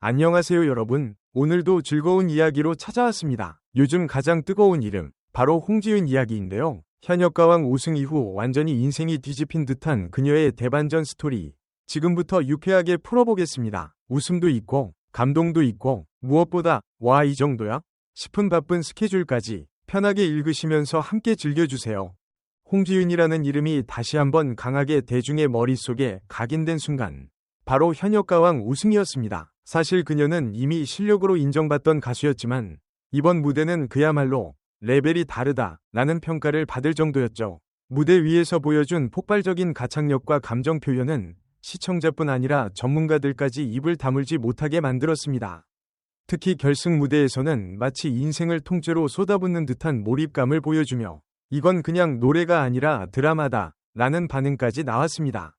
안녕하세요 여러분. 오늘도 즐거운 이야기로 찾아왔습니다. 요즘 가장 뜨거운 이름, 바로 홍지윤 이야기인데요. 현역가왕 우승 이후 완전히 인생이 뒤집힌 듯한 그녀의 대반전 스토리. 지금부터 유쾌하게 풀어보겠습니다. 웃음도 있고, 감동도 있고, 무엇보다 와 이 정도야? 싶은 바쁜 스케줄까지 편하게 읽으시면서 함께 즐겨주세요. 홍지윤이라는 이름이 다시 한번 강하게 대중의 머릿속에 각인된 순간, 바로 현역가왕 우승이었습니다. 사실 그녀는 이미 실력으로 인정받던 가수였지만 이번 무대는 그야말로 레벨이 다르다 라는 평가를 받을 정도였죠. 무대 위에서 보여준 폭발적인 가창력과 감정 표현은 시청자뿐 아니라 전문가들까지 입을 다물지 못하게 만들었습니다. 특히 결승 무대에서는 마치 인생을 통째로 쏟아붓는 듯한 몰입감을 보여주며 이건 그냥 노래가 아니라 드라마다 라는 반응까지 나왔습니다.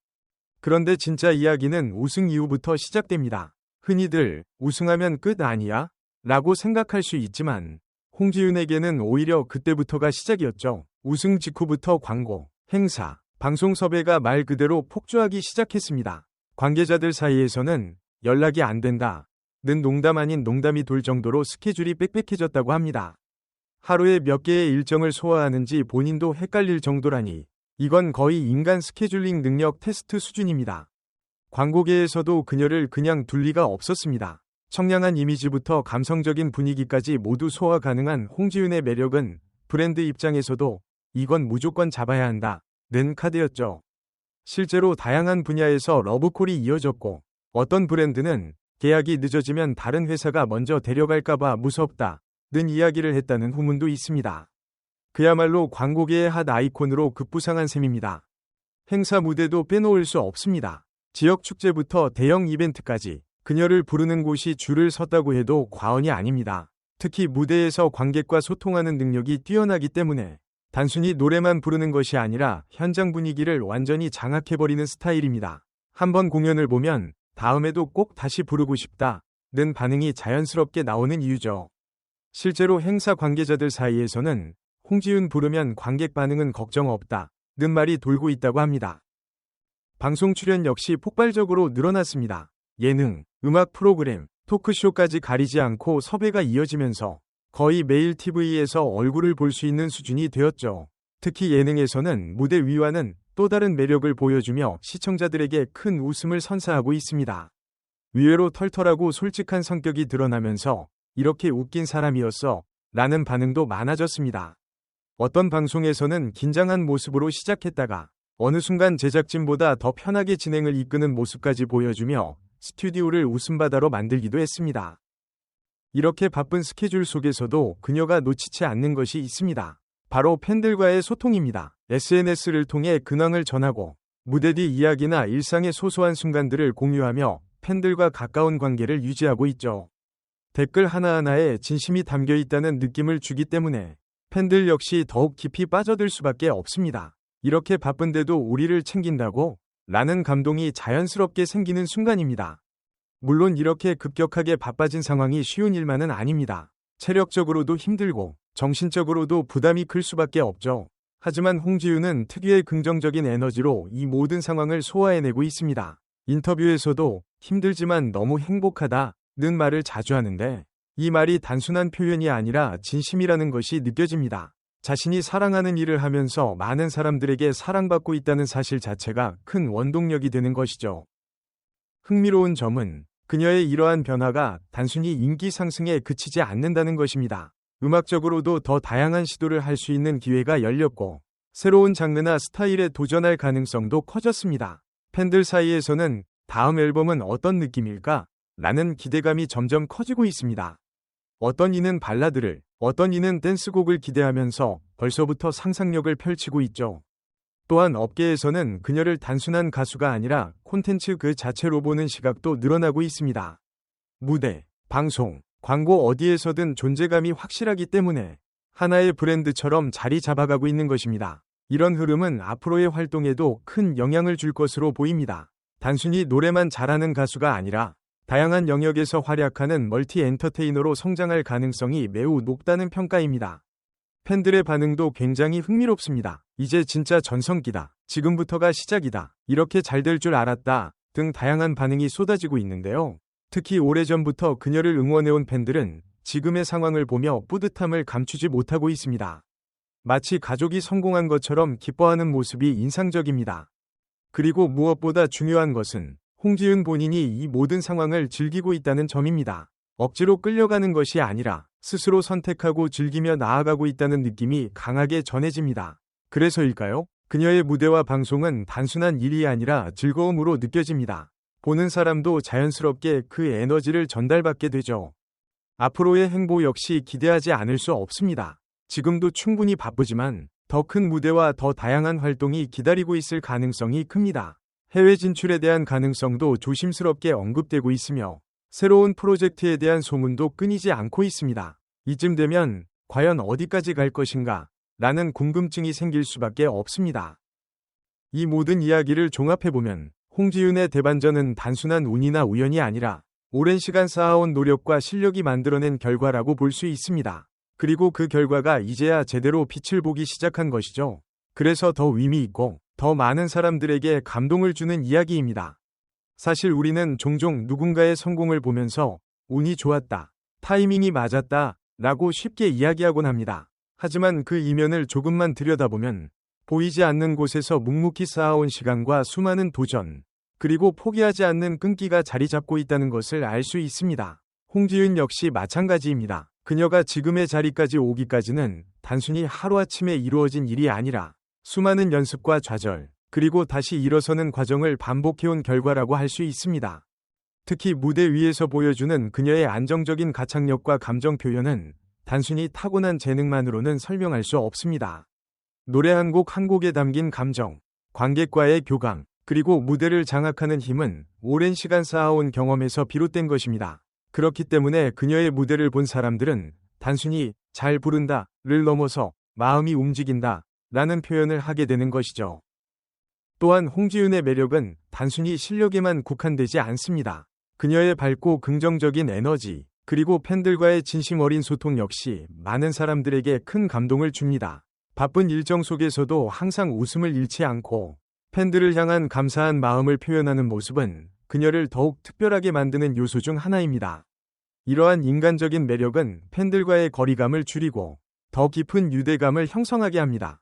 그런데 진짜 이야기는 우승 이후부터 시작됩니다. 흔히들 우승하면 끝 아니야? 라고 생각할 수 있지만 홍지윤에게는 오히려 그때부터가 시작이었죠. 우승 직후부터 광고, 행사, 방송 섭외가 말 그대로 폭주하기 시작했습니다. 관계자들 사이에서는 연락이 안 된다 는 농담 아닌 농담이 돌 정도로 스케줄이 빽빽해졌다고 합니다. 하루에 몇 개의 일정을 소화하는지 본인도 헷갈릴 정도라니 이건 거의 인간 스케줄링 능력 테스트 수준입니다. 광고계에서도 그녀를 그냥 둘 리가 없었습니다. 청량한 이미지부터 감성적인 분위기까지 모두 소화 가능한 홍지윤의 매력은 브랜드 입장에서도 이건 무조건 잡아야 한다는 카드였죠. 실제로 다양한 분야에서 러브콜이 이어졌고 어떤 브랜드는 계약이 늦어지면 다른 회사가 먼저 데려갈까봐 무섭다는 이야기를 했다는 후문도 있습니다. 그야말로 광고계의 핫 아이콘으로 급부상한 셈입니다. 행사 무대도 빼놓을 수 없습니다. 지역 축제부터 대형 이벤트까지 그녀를 부르는 곳이 줄을 섰다고 해도 과언이 아닙니다. 특히 무대에서 관객과 소통하는 능력이 뛰어나기 때문에 단순히 노래만 부르는 것이 아니라 현장 분위기를 완전히 장악해버리는 스타일입니다. 한번 공연을 보면 다음에도 꼭 다시 부르고 싶다는 반응이 자연스럽게 나오는 이유죠. 실제로 행사 관계자들 사이에서는 홍지윤 부르면 관객 반응은 걱정 없다는 말이 돌고 있다고 합니다. 방송 출연 역시 폭발적으로 늘어났습니다. 예능, 음악 프로그램, 토크쇼까지 가리지 않고 섭외가 이어지면서 거의 매일 TV에서 얼굴을 볼 수 있는 수준이 되었죠. 특히 예능에서는 무대 위와는 또 다른 매력을 보여주며 시청자들에게 큰 웃음을 선사하고 있습니다. 의외로 털털하고 솔직한 성격이 드러나면서 이렇게 웃긴 사람이었어 라는 반응도 많아졌습니다. 어떤 방송에서는 긴장한 모습으로 시작했다가 어느 순간 제작진보다 더 편하게 진행을 이끄는 모습까지 보여주며 스튜디오를 웃음바다로 만들기도 했습니다. 이렇게 바쁜 스케줄 속에서도 그녀가 놓치지 않는 것이 있습니다. 바로 팬들과의 소통입니다. SNS를 통해 근황을 전하고 무대 뒤 이야기나 일상의 소소한 순간들을 공유하며 팬들과 가까운 관계를 유지하고 있죠. 댓글 하나하나에 진심이 담겨 있다는 느낌을 주기 때문에 팬들 역시 더욱 깊이 빠져들 수밖에 없습니다. 이렇게 바쁜데도 우리를 챙긴다고? 라는 감동이 자연스럽게 생기는 순간입니다. 물론 이렇게 급격하게 바빠진 상황이 쉬운 일만은 아닙니다. 체력적으로도 힘들고 정신적으로도 부담이 클 수밖에 없죠. 하지만 홍지윤은 특유의 긍정적인 에너지로 이 모든 상황을 소화해내고 있습니다. 인터뷰에서도 힘들지만 너무 행복하다는 말을 자주 하는데 이 말이 단순한 표현이 아니라 진심이라는 것이 느껴집니다. 자신이 사랑하는 일을 하면서 많은 사람들에게 사랑받고 있다는 사실 자체가 큰 원동력이 되는 것이죠. 흥미로운 점은 그녀의 이러한 변화가 단순히 인기 상승에 그치지 않는다는 것입니다. 음악적으로도 더 다양한 시도를 할 수 있는 기회가 열렸고 새로운 장르나 스타일에 도전할 가능성도 커졌습니다. 팬들 사이에서는 다음 앨범은 어떤 느낌일까? 라는 기대감이 점점 커지고 있습니다. 어떤 이는 발라드를, 어떤 이는 댄스곡을 기대하면서 벌써부터 상상력을 펼치고 있죠. 또한 업계에서는 그녀를 단순한 가수가 아니라 콘텐츠 그 자체로 보는 시각도 늘어나고 있습니다. 무대, 방송, 광고 어디에서든 존재감이 확실하기 때문에 하나의 브랜드처럼 자리 잡아가고 있는 것입니다. 이런 흐름은 앞으로의 활동에도 큰 영향을 줄 것으로 보입니다. 단순히 노래만 잘하는 가수가 아니라 다양한 영역에서 활약하는 멀티 엔터테이너로 성장할 가능성이 매우 높다는 평가입니다. 팬들의 반응도 굉장히 흥미롭습니다. 이제 진짜 전성기다. 지금부터가 시작이다. 이렇게 잘 될 줄 알았다. 등 다양한 반응이 쏟아지고 있는데요. 특히 오래전부터 그녀를 응원해온 팬들은 지금의 상황을 보며 뿌듯함을 감추지 못하고 있습니다. 마치 가족이 성공한 것처럼 기뻐하는 모습이 인상적입니다. 그리고 무엇보다 중요한 것은 홍지윤 본인이 이 모든 상황을 즐기고 있다는 점입니다. 억지로 끌려가는 것이 아니라 스스로 선택하고 즐기며 나아가고 있다는 느낌이 강하게 전해집니다. 그래서일까요? 그녀의 무대와 방송은 단순한 일이 아니라 즐거움으로 느껴집니다. 보는 사람도 자연스럽게 그 에너지를 전달받게 되죠. 앞으로의 행보 역시 기대하지 않을 수 없습니다. 지금도 충분히 바쁘지만 더 큰 무대와 더 다양한 활동이 기다리고 있을 가능성이 큽니다. 해외 진출에 대한 가능성도 조심스럽게 언급되고 있으며 새로운 프로젝트에 대한 소문도 끊이지 않고 있습니다. 이쯤 되면 과연 어디까지 갈 것인가? 라는 궁금증이 생길 수밖에 없습니다. 이 모든 이야기를 종합해보면 홍지윤의 대반전은 단순한 운이나 우연이 아니라 오랜 시간 쌓아온 노력과 실력이 만들어낸 결과라고 볼 수 있습니다. 그리고 그 결과가 이제야 제대로 빛을 보기 시작한 것이죠. 그래서 더 의미 있고 더 많은 사람들에게 감동을 주는 이야기입니다. 사실 우리는 종종 누군가의 성공을 보면서 운이 좋았다, 타이밍이 맞았다 라고 쉽게 이야기하곤 합니다. 하지만 그 이면을 조금만 들여다보면 보이지 않는 곳에서 묵묵히 쌓아온 시간과 수많은 도전, 그리고 포기하지 않는 끈기가 자리 잡고 있다는 것을 알 수 있습니다. 홍지윤 역시 마찬가지입니다. 그녀가 지금의 자리까지 오기까지는 단순히 하루아침에 이루어진 일이 아니라 수많은 연습과 좌절, 그리고 다시 일어서는 과정을 반복해온 결과라고 할 수 있습니다. 특히 무대 위에서 보여주는 그녀의 안정적인 가창력과 감정 표현은 단순히 타고난 재능만으로는 설명할 수 없습니다. 노래 한 곡 한 곡에 담긴 감정, 관객과의 교감, 그리고 무대를 장악하는 힘은 오랜 시간 쌓아온 경험에서 비롯된 것입니다. 그렇기 때문에 그녀의 무대를 본 사람들은 단순히 잘 부른다를 넘어서 마음이 움직인다 라는 표현을 하게 되는 것이죠. 또한 홍지윤의 매력은 단순히 실력에만 국한되지 않습니다. 그녀의 밝고 긍정적인 에너지, 그리고 팬들과의 진심 어린 소통 역시 많은 사람들에게 큰 감동을 줍니다. 바쁜 일정 속에서도 항상 웃음을 잃지 않고 팬들을 향한 감사한 마음을 표현하는 모습은 그녀를 더욱 특별하게 만드는 요소 중 하나입니다. 이러한 인간적인 매력은 팬들과의 거리감을 줄이고 더 깊은 유대감을 형성하게 합니다.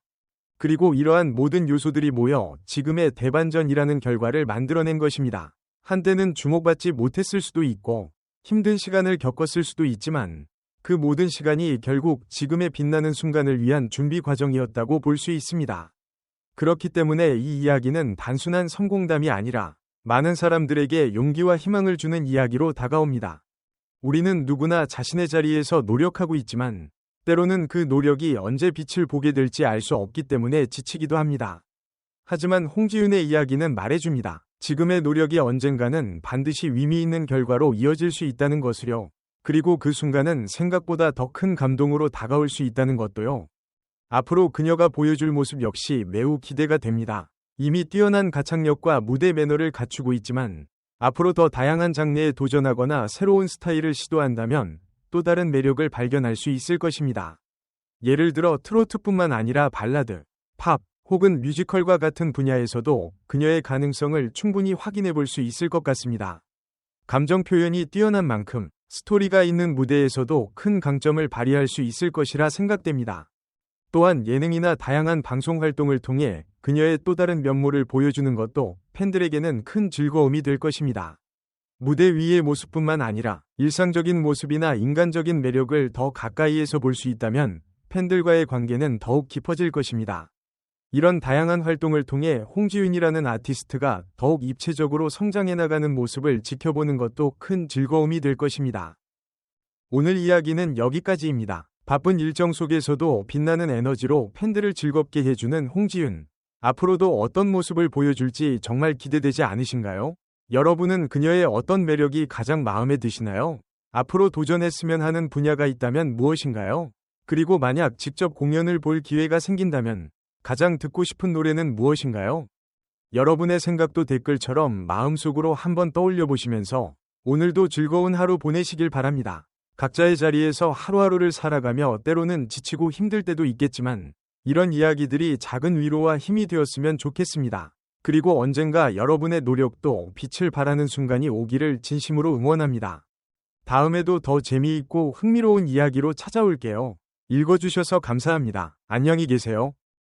그리고 이러한 모든 요소들이 모여 지금의 대반전이라는 결과를 만들어낸 것입니다. 한때는 주목받지 못했을 수도 있고 힘든 시간을 겪었을 수도 있지만 그 모든 시간이 결국 지금의 빛나는 순간을 위한 준비 과정이었다고 볼 수 있습니다. 그렇기 때문에 이 이야기는 단순한 성공담이 아니라 많은 사람들에게 용기와 희망을 주는 이야기로 다가옵니다. 우리는 누구나 자신의 자리에서 노력하고 있지만 때로는 그 노력이 언제 빛을 보게 될지 알 수 없기 때문에 지치기도 합니다. 하지만 홍지윤의 이야기는 말해줍니다. 지금의 노력이 언젠가는 반드시 의미 있는 결과로 이어질 수 있다는 것을요. 그리고 그 순간은 생각보다 더 큰 감동으로 다가올 수 있다는 것도요. 앞으로 그녀가 보여줄 모습 역시 매우 기대가 됩니다. 이미 뛰어난 가창력과 무대 매너를 갖추고 있지만 앞으로 더 다양한 장르에 도전하거나 새로운 스타일을 시도한다면 또 다른 매력을 발견할 수 있을 것입니다. 예를 들어 트로트뿐만 아니라 발라드, 팝, 혹은 뮤지컬과 같은 분야에서도 그녀의 가능성을 충분히 확인해 볼 수 있을 것 같습니다. 감정 표현이 뛰어난 만큼 스토리가 있는 무대에서도 큰 강점을 발휘할 수 있을 것이라 생각됩니다. 또한 예능이나 다양한 방송 활동을 통해 그녀의 또 다른 면모를 보여주는 것도 팬들에게는 큰 즐거움이 될 것입니다. 무대 위의 모습뿐만 아니라 일상적인 모습이나 인간적인 매력을 더 가까이에서 볼 수 있다면 팬들과의 관계는 더욱 깊어질 것입니다. 이런 다양한 활동을 통해 홍지윤이라는 아티스트가 더욱 입체적으로 성장해 나가는 모습을 지켜보는 것도 큰 즐거움이 될 것입니다. 오늘 이야기는 여기까지입니다. 바쁜 일정 속에서도 빛나는 에너지로 팬들을 즐겁게 해주는 홍지윤. 앞으로도 어떤 모습을 보여줄지 정말 기대되지 않으신가요? 여러분은 그녀의 어떤 매력이 가장 마음에 드시나요? 앞으로 도전했으면 하는 분야가 있다면 무엇인가요? 그리고 만약 직접 공연을 볼 기회가 생긴다면 가장 듣고 싶은 노래는 무엇인가요? 여러분의 생각도 댓글처럼 마음속으로 한번 떠올려 보시면서 오늘도 즐거운 하루 보내시길 바랍니다. 각자의 자리에서 하루하루를 살아가며 때로는 지치고 힘들 때도 있겠지만 이런 이야기들이 작은 위로와 힘이 되었으면 좋겠습니다. 그리고 언젠가 여러분의 노력도 빛을 발하는 순간이 오기를 진심으로 응원합니다. 다음에도 더 재미있고 흥미로운 이야기로 찾아올게요. 읽어주셔서 감사합니다. 안녕히 계세요.